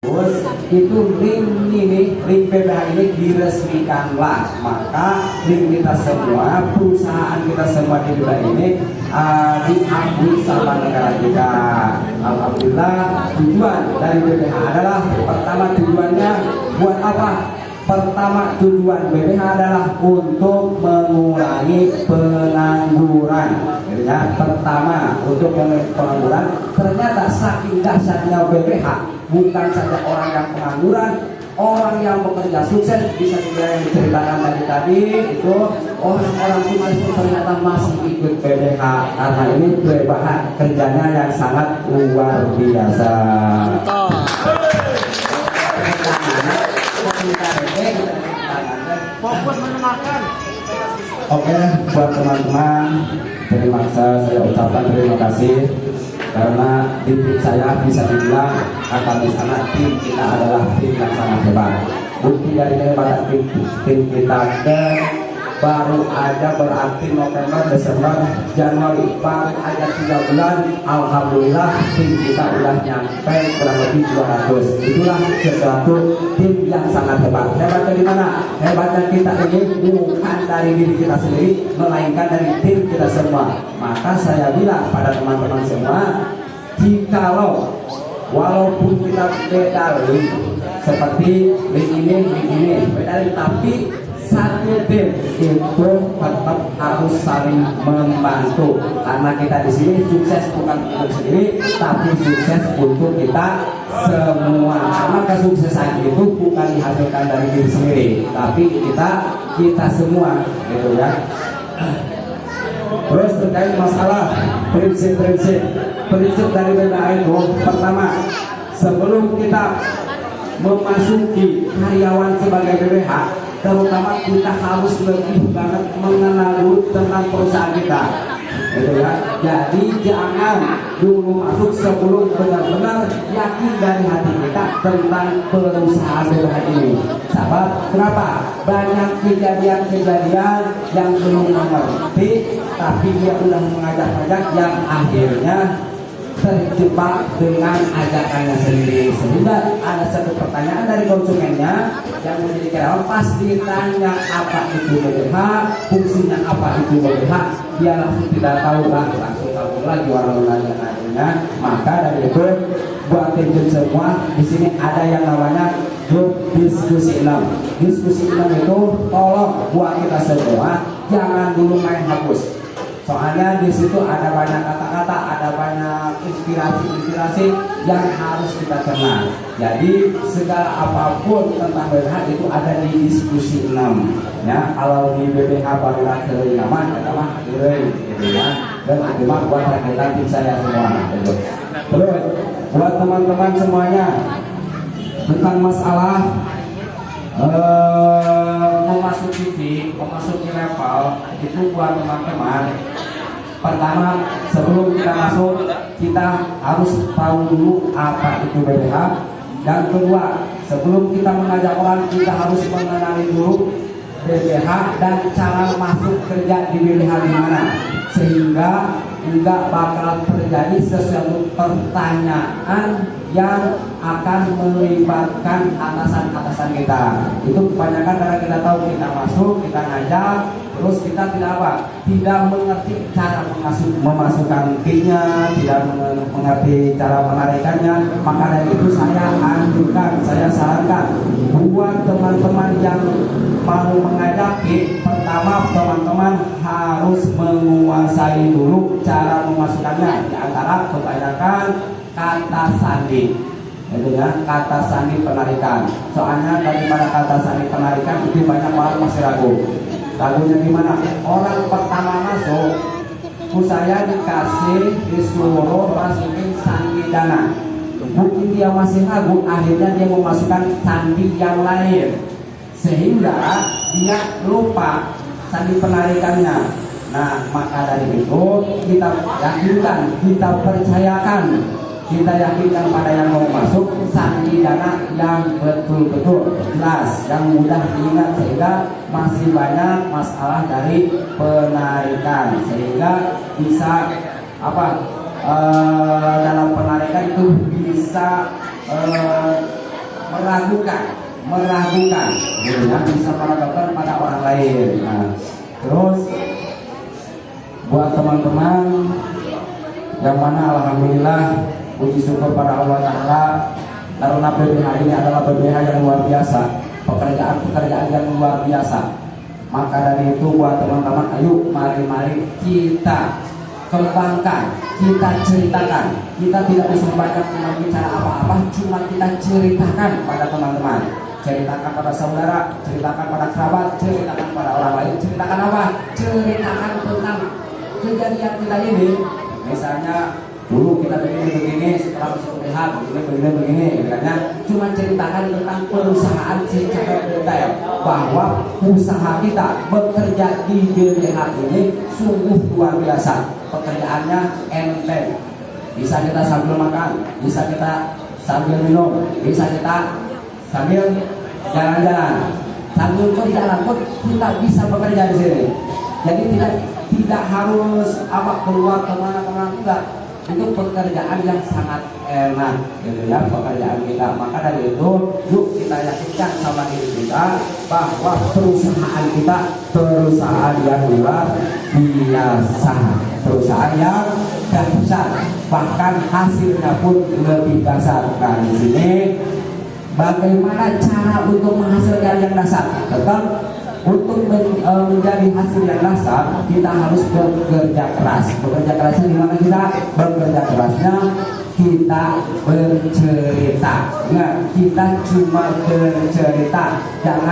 itu link PPH ini diresmikanlah, maka link kita semua, perusahaan kita semua di wilayah ini diakui sama negara kita. Alhamdulillah, tujuan dari PPH adalah pertama, tujuannya buat apa? Pertama, tujuan BPH adalah untuk mengurangi pengangguran. Ya, pertama untuk mengurangi pengangguran. Ternyata saking dahsyatnya BPH, bukan saja orang yang pengangguran, orang yang bekerja sukses, bisa yang diceritakan tadi itu orang-orang sukses pun ternyata masih ikut BPH karena ini BPH kerjanya yang sangat luar biasa. Fokus mendengarkan. Oke, buat teman-teman, terima kasih, saya ucapkan terima kasih karena tim saya bisa dibilang akan di sana tim kita adalah tim yang sangat hebat. Bukti dari kehebatan tim kita baru ada berarti November, Desember, Januari, baru ada 3 bulan, alhamdulillah tim kita udah nyampe kurang lebih 200. Itulah sesuatu tim yang sangat hebat. Hebatnya di mana? Hebatnya kita ini bukan dari diri kita sendiri, melainkan dari tim kita semua. Maka saya bilang pada teman-teman semua, jikalau walaupun kita beda link, seperti link ini beda link, tapi satu tim itu tetap harus saling membantu karena kita di sini sukses bukan untuk sendiri, tapi sukses untuk kita semua. Karena kesuksesan itu bukan dihasilkan dari diri sendiri, tapi kita semua, gitu ya. Terus terkait masalah prinsip dari BPH itu, pertama, sebelum kita memasuki karyawan sebagai BPH, terutama kita harus lebih banget mengenal dulu tentang perusahaan kita, gitu ya. Jadi jangan dulu masuk sebelum benar-benar yakin dari hati kita tentang perusahaan BPH ini. Sahabat, kenapa? Banyak kejadian-kejadian yang belum mengerti, tapi dia udah mengajak-ajak yang akhirnya terjebak dengan ajakannya sendiri, sehingga ada satu pertanyaan dari konsumennya yang menjadi karyawan, pas ditanya apa itu BPH, fungsinya apa itu BPH, dia langsung tidak tahu lah, langsung tahu lagi orang nanya. Maka dari itu buat tim semua di sini ada yang namanya grup diskusi 6. Diskusi 6 itu tolong buat kita semua jangan dulu main hapus. Soalnya di situ ada banyak kata-kata, ada banyak inspirasi yang harus kita kenal. Jadi segala apapun tentang BPH itu ada di diskusi 6. Ya, kalau di BPH barulah keringaman, kita mah kering, gitu ya. Dan akhirnya buat rakyat tim saya semua. Gitu. Terus buat teman-teman semuanya tentang masalah memasuki level itu buat teman-teman. Pertama, sebelum kita masuk, kita harus tahu dulu apa itu BPH. Dan kedua, sebelum kita mengajak orang, kita harus mengenali dulu BPH dan cara masuk kerja di BPH di mana, sehingga tidak bakal terjadi sesuatu pertanyaan yang akan melibatkan atasan-atasan kita. Itu kebanyakan karena kita tahu kita masuk, kita ngajak, terus kita tidak apa? Tidak mengerti cara memasukkan PIN-nya, tidak mengerti cara menarikannya. Maka dari itu saya anjurkan, saya sarankan buat teman-teman yang mau mengajak PIN, pertama teman-teman harus menguasai dulu cara memasukkannya. Di antara kebanyakan kata sandi, itu ya, kata sandi penarikan. Soalnya daripada kata sandi penarikan itu banyak orang masih ragu. Ragunya gimana? Orang pertama masuk, saya disuruh masukin sandi dana. Mungkin dia masih ragu, akhirnya dia memasukkan sandi yang lain, sehingga dia lupa sandi penarikannya. Nah, maka dari itu kita yakinkan, kita percayakan, kita yakinkan pada yang mau masuk sandi dana yang betul-betul jelas, yang mudah diingat, sehingga masih banyak masalah dari penarikan, sehingga bisa dalam penarikan itu bisa meragukan, gitu ya, bisa meragukan pada orang lain. Nah, terus buat teman-teman yang mana alhamdulillah puji syukur pada Allah Ta'ala, karena BBH ini adalah BBH yang luar biasa, pekerjaan yang luar biasa. Maka dari itu buat teman-teman, ayo mari kita kembangkan, kita ceritakan. Kita tidak bisa banyak bicara apa-apa, cuma kita ceritakan pada teman-teman, ceritakan pada saudara, ceritakan pada kerabat, ceritakan pada orang lain. Ceritakan apa? Ceritakan tentang kejadian kita ini. Misalnya dulu kita begini, setelah masuk PH begini, katanya cuma ceritakan tentang perusahaan secara detail, bahwa usaha kita bekerja di BBH ini sungguh luar biasa. Pekerjaannya enteng, bisa kita sambil makan, bisa kita sambil minum, bisa kita sambil jalan-jalan, sambil berjalan pun kita bisa bekerja di sini. Jadi tidak harus keluar kemana-mana, enggak. Itu pekerjaan yang sangat enak, gitu ya, pekerjaan kita. Maka dari itu, yuk kita yakinkan sama diri kita bahwa perusahaan kita perusahaan yang luar biasa, perusahaan yang dahsyat, bahkan hasilnya pun lebih dahsyat. Nah, di sini bagaimana cara untuk menghasilkan yang dahsyat? Tetap untuk menjadi hasil yang dahsyat, kita harus bekerja keras. Bekerja kerasnya di mana kita? Bekerja kerasnya kita bercerita. Nah, kita cuma bercerita. Jangan